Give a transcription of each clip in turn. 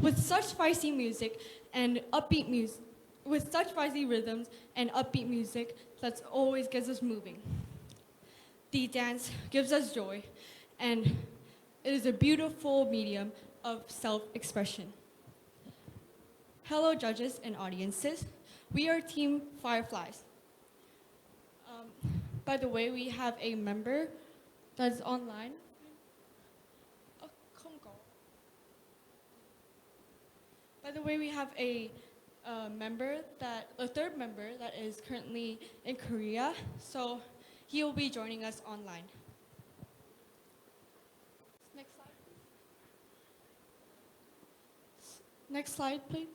with such spicy music and upbeat music, with such spicy rhythms and upbeat music that always gets us moving. The dance gives us joy, and it is a beautiful medium of self-expression. Hello, judges and audiences. We are Team Fireflies. By the way, we have a member that's online. By the way, we have a third member that is currently in Korea, so he will be joining us online. Next slide, please. Next slide, please.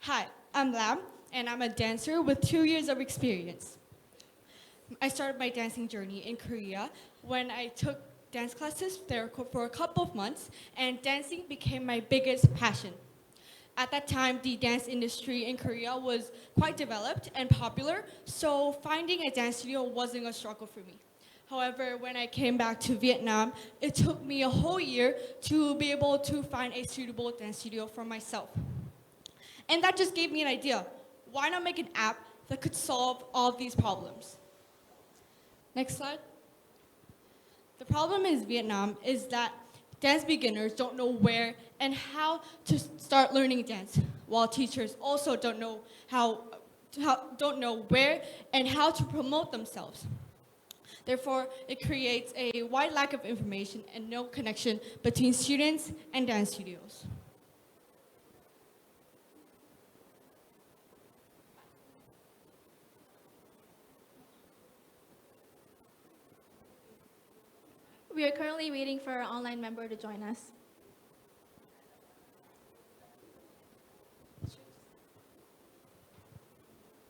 Hi, I'm Lam, and I'm a dancer with 2 years of experience. I started my dancing journey in Korea when I took dance classes there for a couple of months, and dancing became my biggest passion. At that time, the dance industry in Korea was quite developed and popular, so finding a dance studio wasn't a struggle for me. However, when I came back to Vietnam, it took me a whole year to be able to find a suitable dance studio for myself. And that just gave me an idea. Why not make an app that could solve all of these problems? Next slide. The problem in Vietnam is that dance beginners don't know where and how to start learning dance, while teachers also don't know where and how to promote themselves. Therefore, it creates a wide lack of information and no connection between students and dance studios. We are currently waiting for our online member to join us.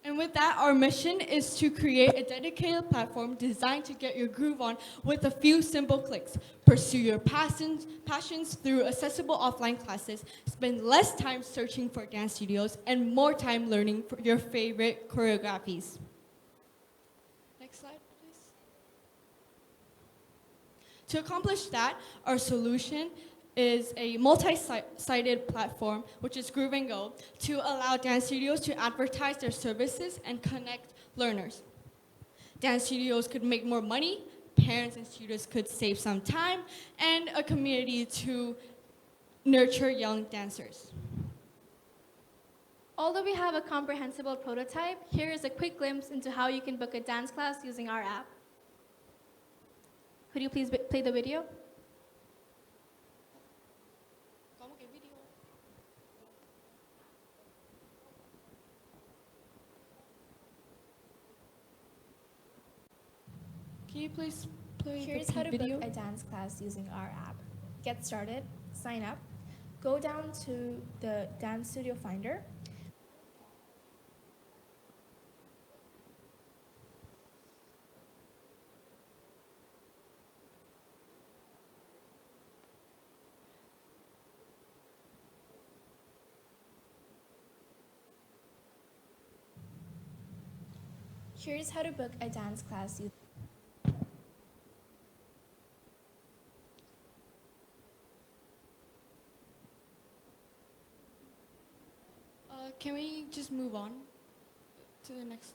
And with that, our mission is to create a dedicated platform designed to get your groove on with a few simple clicks. Pursue your passions through accessible offline classes, spend less time searching for dance studios, and more time learning for your favorite choreographies. Next slide, please. To accomplish that, our solution is a multi-sided platform, which is Groove & Go, to allow dance studios to advertise their services and connect learners. Dance studios could make more money, parents and students could save some time, and a community to nurture young dancers. Although we have a comprehensible prototype, here is a quick glimpse into how you can book a dance class using our app. Could you please play the video? Can you please play Here's the how to video? book a dance class using our app. Get started, sign up, go down to the dance studio finder. Here's how to book a dance class using Can we just move on to the next?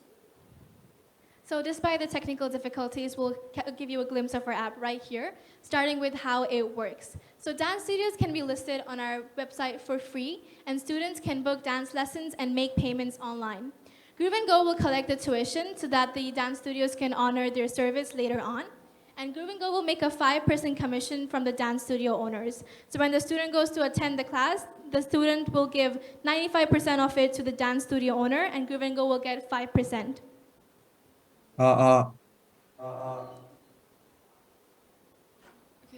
So despite the technical difficulties, we'll give you a glimpse of our app right here, starting with how it works. So dance studios can be listed on our website for free, and students can book dance lessons and make payments online. Groove & Go will collect the tuition so that the dance studios can honor their service later on. And Groove & Go will make a 5% commission from the dance studio owners. So when the student goes to attend the class, the student will give 95% of it to the dance studio owner, and Groove & Go will get 5%. Okay,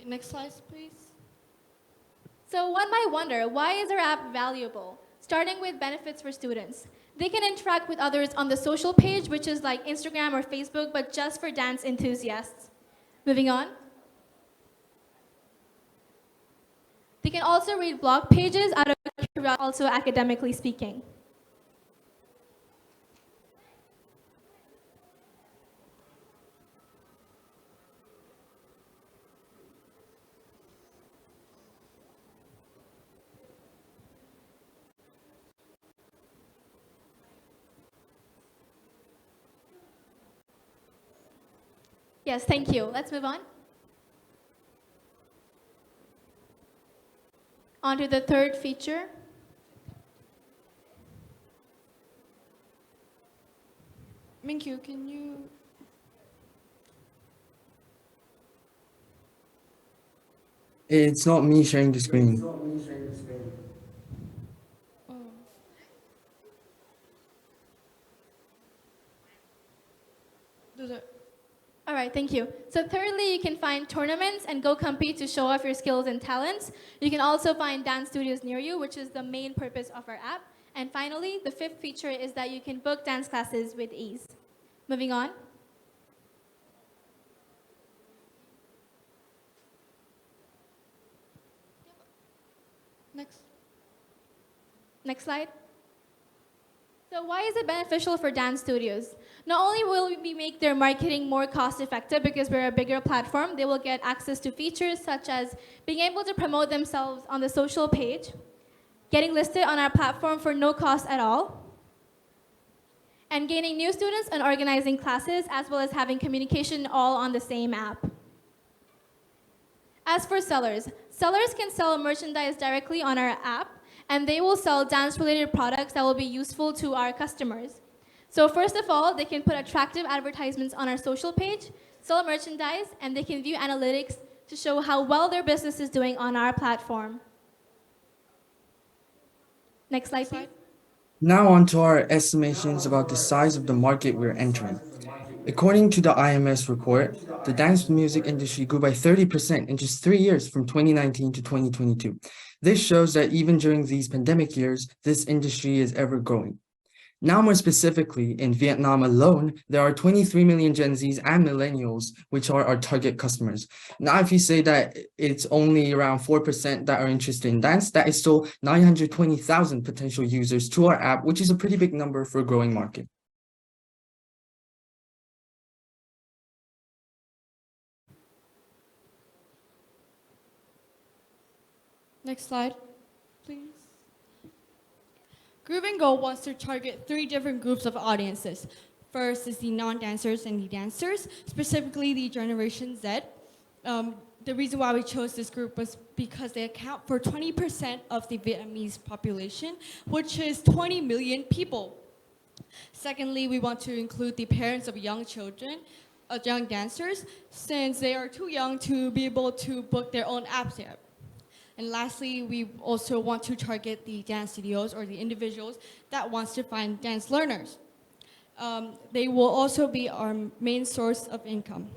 next slide, please. So one might wonder, why is our app valuable? Starting with benefits for students. They can interact with others on the social page, which is like Instagram or Facebook, but just for dance enthusiasts. Moving on. They can also read blog pages out of curiosity, also academically speaking. Yes, thank you. Let's move on. On to the third feature. Minkyu, can you? It's not me sharing the screen. Oh. All right, thank you. So thirdly, you can find tournaments and go compete to show off your skills and talents. You can also find dance studios near you, which is the main purpose of our app. And finally, the fifth feature is that you can book dance classes with ease. Moving on. Next slide. So why is it beneficial for dance studios? Not only will we make their marketing more cost-effective because we're a bigger platform, they will get access to features such as being able to promote themselves on the social page, getting listed on our platform for no cost at all, and gaining new students and organizing classes, as well as having communication all on the same app. As for sellers, sellers can sell merchandise directly on our app, and they will sell dance-related products that will be useful to our customers. So first of all, they can put attractive advertisements on our social page, sell merchandise, and they can view analytics to show how well their business is doing on our platform. Next slide, please. Now on to our estimations about the size of the market we're entering. According to the IMS report, the dance music industry grew by 30% in just 3 years from 2019 to 2022. This shows that even during these pandemic years, this industry is ever growing. Now, more specifically, in Vietnam alone, there are 23 million Gen Zs and millennials, which are our target customers. Now, if you say that it's only around 4% that are interested in dance, that is still 920,000 potential users to our app, which is a pretty big number for a growing market. Next slide, please. Groove and Go wants to target 3 different groups of audiences. First is the non-dancers and the dancers, specifically the Generation Z. The reason why we chose this group was because they account for 20% of the Vietnamese population, which is 20 million people. Secondly, we want to include the parents of young children, young dancers, since they are too young to be able to book their own apps yet. And lastly, we also want to target the dance studios or the individuals that wants to find dance learners. They will also be our main source of income.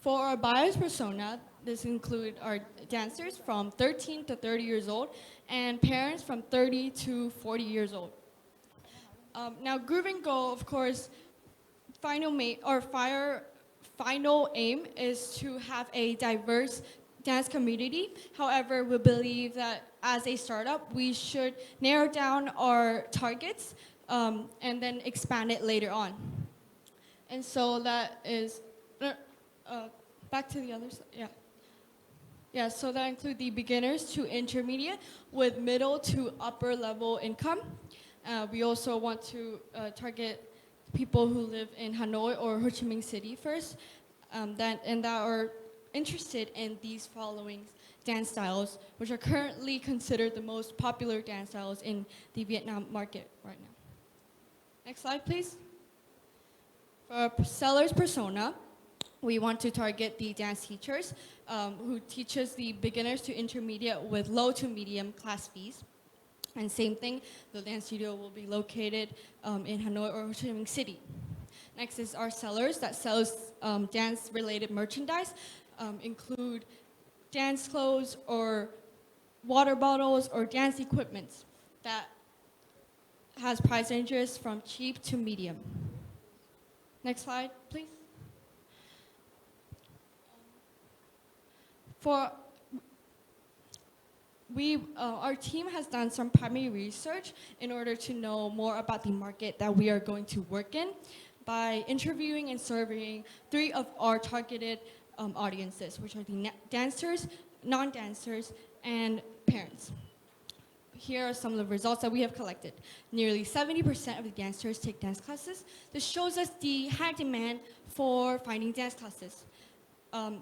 For our buyers persona, this includes our dancers from 13 to 30 years old and parents from 30 to 40 years old. Now, Groove and Go, of course, final aim is to have a diverse dance community. However, we believe that as a startup, we should narrow down our targets and then expand it later on. And so that is, back to the other side, yeah. Yeah, so that includes the beginners to intermediate with middle to upper level income. We also want to target people who live in Hanoi or Ho Chi Minh City first, that are interested in these following dance styles, which are currently considered the most popular dance styles in the Vietnam market right now. Next slide, please. For our seller's persona, we want to target the dance teachers who teaches the beginners to intermediate with low to medium class fees. And same thing, the dance studio will be located in Hanoi or Ho Chi Minh City. Next is our sellers that sells dance-related merchandise, include dance clothes or water bottles or dance equipment that has price ranges from cheap to medium. Next slide, please. Our team has done some primary research in order to know more about the market that we are going to work in by interviewing and surveying 3 of our targeted audiences, which are the dancers, non-dancers, and parents. here are some of the results that we have collected. Nearly 70% of the dancers take dance classes. This shows us the high demand for finding dance classes.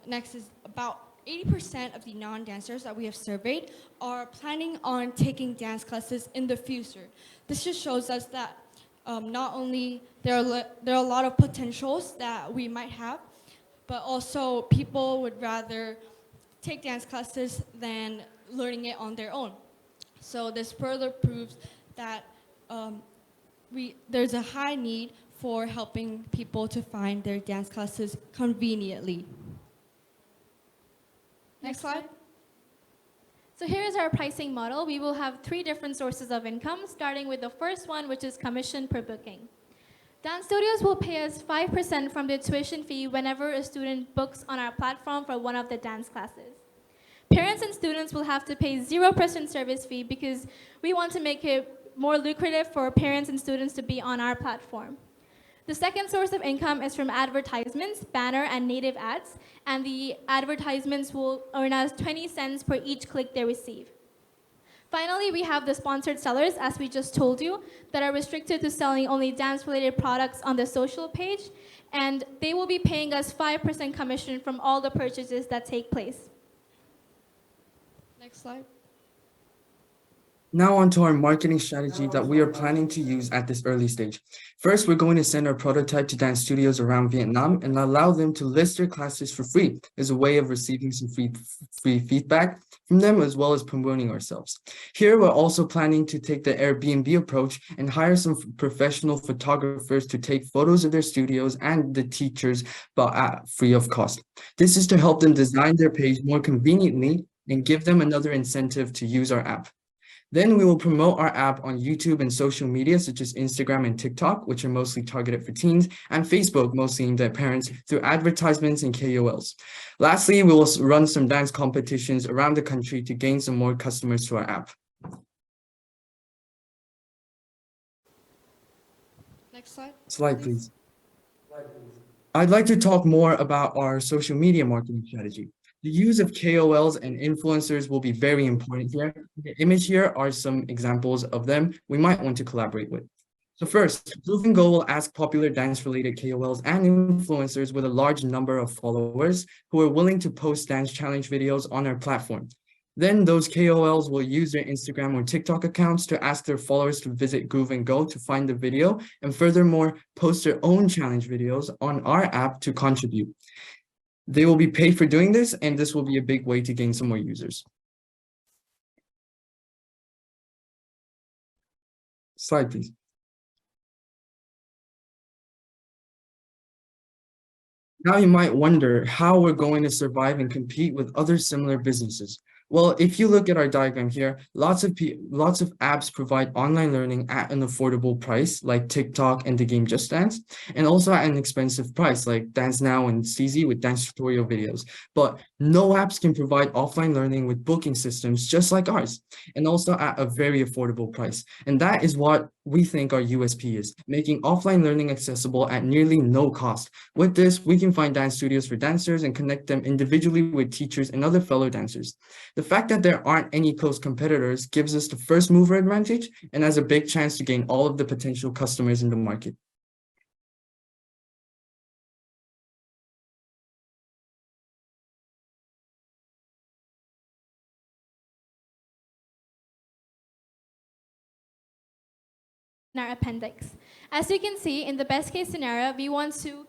Next is about 80% of the non-dancers that we have surveyed are planning on taking dance classes in the future. This just shows us that not only there are a lot of potentials that we might have, but also people would rather take dance classes than learning it on their own. So this further proves that there's a high need for helping people to find their dance classes conveniently. Next slide. So here is our pricing model. We will have 3 different sources of income, starting with the first one, which is commission per booking. Dance studios will pay us 5% from the tuition fee whenever a student books on our platform for one of the dance classes. Parents and students will have to pay 0% service fee because we want to make it more lucrative for parents and students to be on our platform. The second source of income is from advertisements, banner, and native ads, and the advertisements will earn us 20 cents per each click they receive. Finally, we have the sponsored sellers, as we just told you, that are restricted to selling only dance-related products on the social page, and they will be paying us 5% commission from all the purchases that take place. Next slide. Now on to our marketing strategy that we are planning to use at this early stage. First, we're going to send our prototype to dance studios around Vietnam and allow them to list their classes for free as a way of receiving some free feedback from them, as well as promoting ourselves. Here, we're also planning to take the Airbnb approach and hire some professional photographers to take photos of their studios and the teachers, but at free of cost. This is to help them design their page more conveniently and give them another incentive to use our app. Then we will promote our app on YouTube and social media such as Instagram and TikTok, which are mostly targeted for teens, and Facebook, mostly aimed at parents, through advertisements and KOLs. Lastly, we will run some dance competitions around the country to gain some more customers to our app. Next slide. Slide, please. I'd like to talk more about our social media marketing strategy. The use of KOLs and influencers will be very important here. The image here are some examples of them we might want to collaborate with. So first, Groove and Go will ask popular dance-related KOLs and influencers with a large number of followers who are willing to post dance challenge videos on our platform. Then those KOLs will use their Instagram or TikTok accounts to ask their followers to visit Groove and Go to find the video, and furthermore, post their own challenge videos on our app to contribute. They will be paid for doing this, and this will be a big way to gain some more users. Slide, please. Now you might wonder how we're going to survive and compete with other similar businesses. Well, if you look at our diagram here, lots of apps provide online learning at an affordable price, like TikTok and the game Just Dance, and also at an expensive price, like Dance Now and CZ with dance tutorial videos. But no apps can provide offline learning with booking systems just like ours, and also at a very affordable price. And that is what we think our USP is, making offline learning accessible at nearly no cost. With this, we can find dance studios for dancers and connect them individually with teachers and other fellow dancers. The fact that there aren't any close competitors gives us the first mover advantage and has a big chance to gain all of the potential customers in the market. In our appendix. As you can see, in the best case scenario, we want to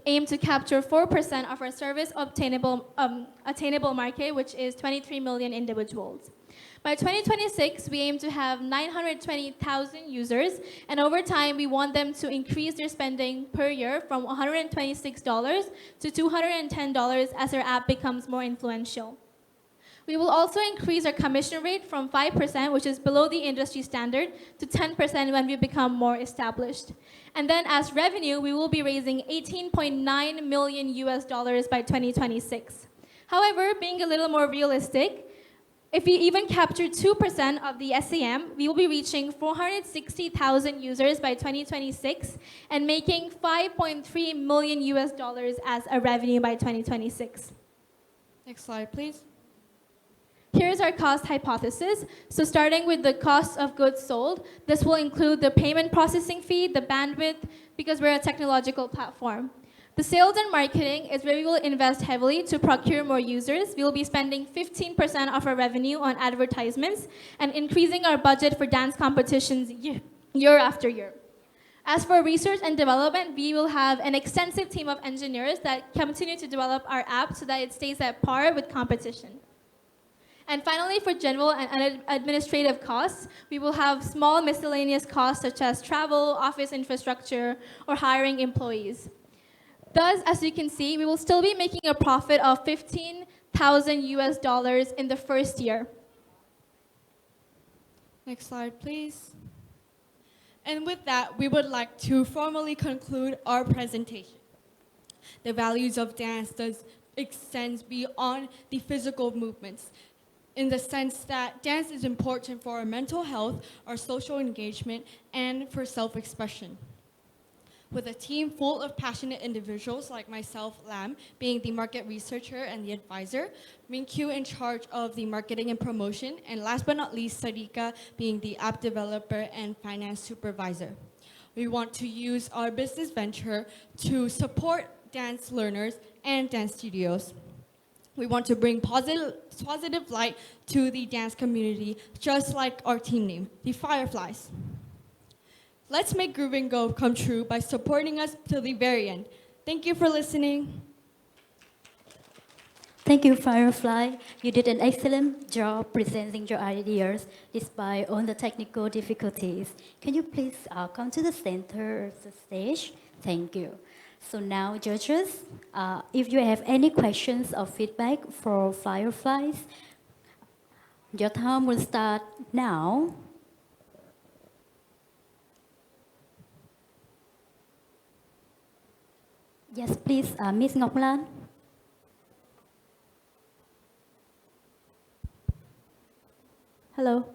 aim to capture 4% of our service attainable market, which is 23 million individuals. By 2026, we aim to have 920,000 users, and over time, we want them to increase their spending per year from $126 to $210 as our app becomes more influential. We will also increase our commission rate from 5%, which is below the industry standard, to 10% when we become more established. And then as revenue, we will be raising $18.9 million by 2026. However, being a little more realistic, if we even capture 2% of the SEM, we will be reaching 460,000 users by 2026 and making $5.3 million as a revenue by 2026. Next slide, please. Here's our cost hypothesis. So starting with the cost of goods sold, this will include the payment processing fee, the bandwidth, because we're a technological platform. The sales and marketing is where we will invest heavily to procure more users. We will be spending 15% of our revenue on advertisements and increasing our budget for dance competitions year after year. As for research and development, we will have an extensive team of engineers that continue to develop our app so that it stays at par with competition. And finally, for general and administrative costs, we will have small miscellaneous costs such as travel, office infrastructure, or hiring employees. Thus, as you can see, we will still be making a profit of $15,000 in the first year. Next slide, please. And with that, we would like to formally conclude our presentation. The values of dance extends beyond the physical movements, in the sense that dance is important for our mental health, our social engagement, and for self-expression. With a team full of passionate individuals like myself, Lam, being the market researcher and the advisor, Minkyu in charge of the marketing and promotion, and last but not least, Sadhika being the app developer and finance supervisor. We want to use our business venture to support dance learners and dance studios. We want to bring positive light to the dance community, just like our team name, the Fireflies. Let's make Grooving Go come true by supporting us till the very end. Thank you for listening. Thank you, Firefly. You did an excellent job presenting your ideas despite all the technical difficulties. Can you please come to the center of the stage? Thank you. So now, judges, if you have any questions or feedback for Fireflies, your time will start now. Yes, please, Ms. Ngọc Lan. Hello.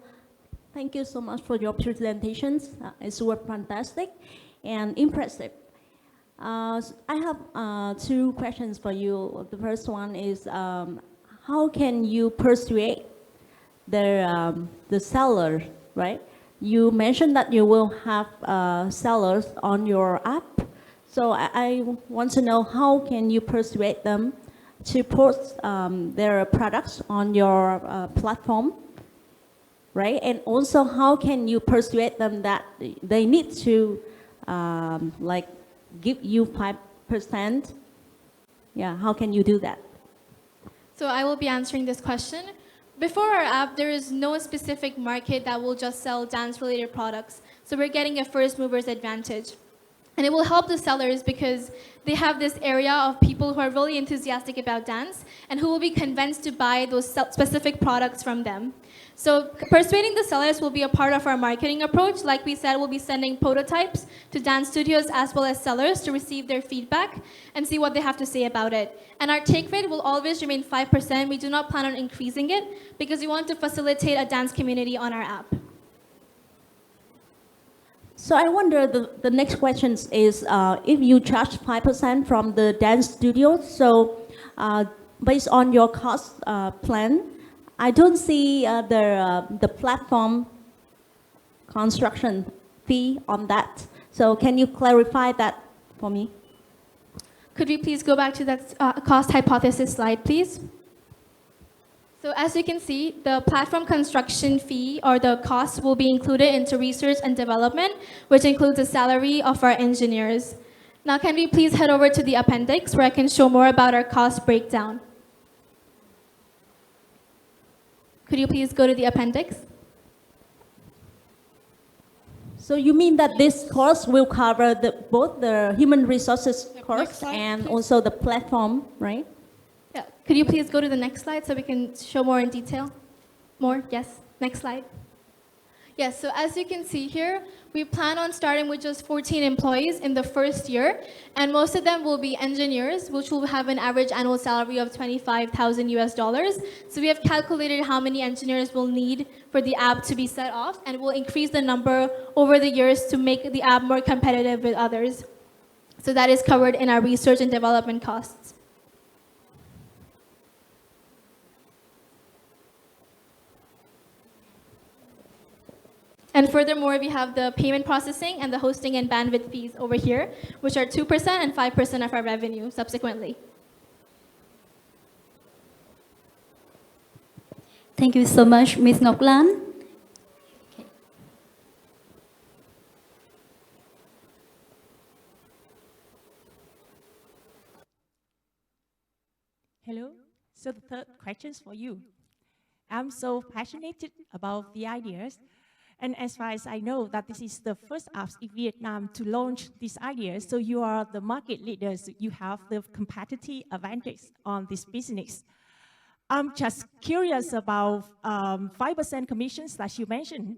Thank you so much for your presentations. It's were fantastic and impressive. I have two questions for you. The first one is, how can you persuade the seller, right? You mentioned that you will have sellers on your app. So I want to know, how can you persuade them to post their products on your platform, right? And also, how can you persuade them that they need to like give you 5%? Yeah, how can you do that? So I will be answering this question. Before our app, there is no specific market that will just sell dance-related products. So we're getting a first mover's advantage. And it will help the sellers because they have this area of people who are really enthusiastic about dance and who will be convinced to buy those specific products from them. So persuading the sellers will be a part of our marketing approach. Like we said, we'll be sending prototypes to dance studios as well as sellers to receive their feedback and see what they have to say about it. And our take rate will always remain 5%. We do not plan on increasing it because we want to facilitate a dance community on our app. So I wonder, the next question is, if you charge 5% from the dance studio, so based on your cost plan, I don't see the platform construction fee on that. So can you clarify that for me? Could we please go back to that cost hypothesis slide, please? So as you can see, the platform construction fee or the cost will be included into research and development, which includes the salary of our engineers. Now, can we please head over to the appendix where I can show more about our cost breakdown? Could you please go to the appendix? So you mean that this course will cover both the human resources course slide, and please. also the platform, right? Yeah. Could you please go to the next slide so we can show more in detail? More? Yes. Next slide. Yes, so as you can see here, we plan on starting with just 14 employees in the first year, and most of them will be engineers, which will have an average annual salary of $25,000. So we have calculated how many engineers we'll need for the app to be set off, and we'll increase the number over the years to make the app more competitive with others. So that is covered in our research and development costs. And furthermore, we have the payment processing and the hosting and bandwidth fees over here, which are 2% and 5% of our revenue subsequently. Thank you so much, Ms. Ngọc Lan. Okay. Hello. So the third question is for you. I'm so passionate about the ideas. And as far as I know, that this is the first apps in Vietnam to launch these ideas. So you are the market leaders. You have the competitive advantage on this business. I'm just curious about 5% commissions that you mentioned.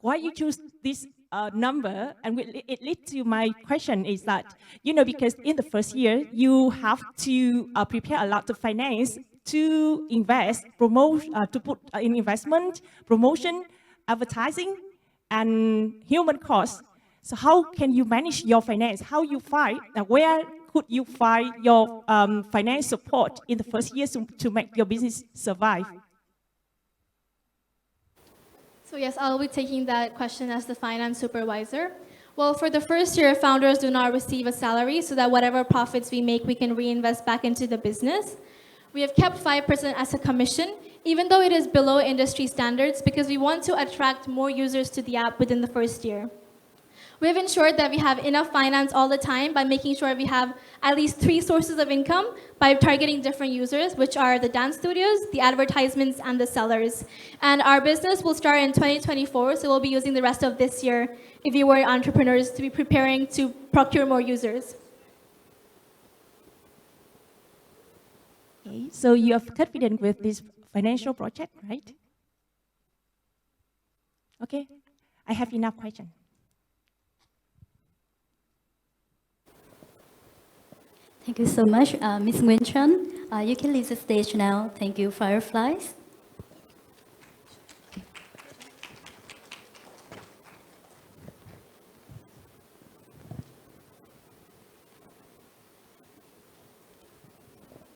Why you choose this number? And it leads to my question is that, because in the first year, you have to prepare a lot of finance to invest, promote, to put in investment, promotion, advertising, and human costs. So how can you manage your finance? How you find, where could you find your finance support in the first years to make your business survive? So yes, I'll be taking that question as the finance supervisor. Well, for the first year, founders do not receive a salary so that whatever profits we make, we can reinvest back into the business. We have kept 5% as a commission, even though it is below industry standards, because we want to attract more users to the app within the first year. We have ensured that we have enough finance all the time by making sure we have at least 3 sources of income by targeting different users, which are the dance studios, the advertisements, and the sellers. And our business will start in 2024, so we'll be using the rest of this year, if you were entrepreneurs, to be preparing to procure more users. Okay, so you are confident with this financial project, right? Okay, I have enough questions. Thank you so much, Ms. Nguyen Trân. You can leave the stage now. Thank you, Fireflies.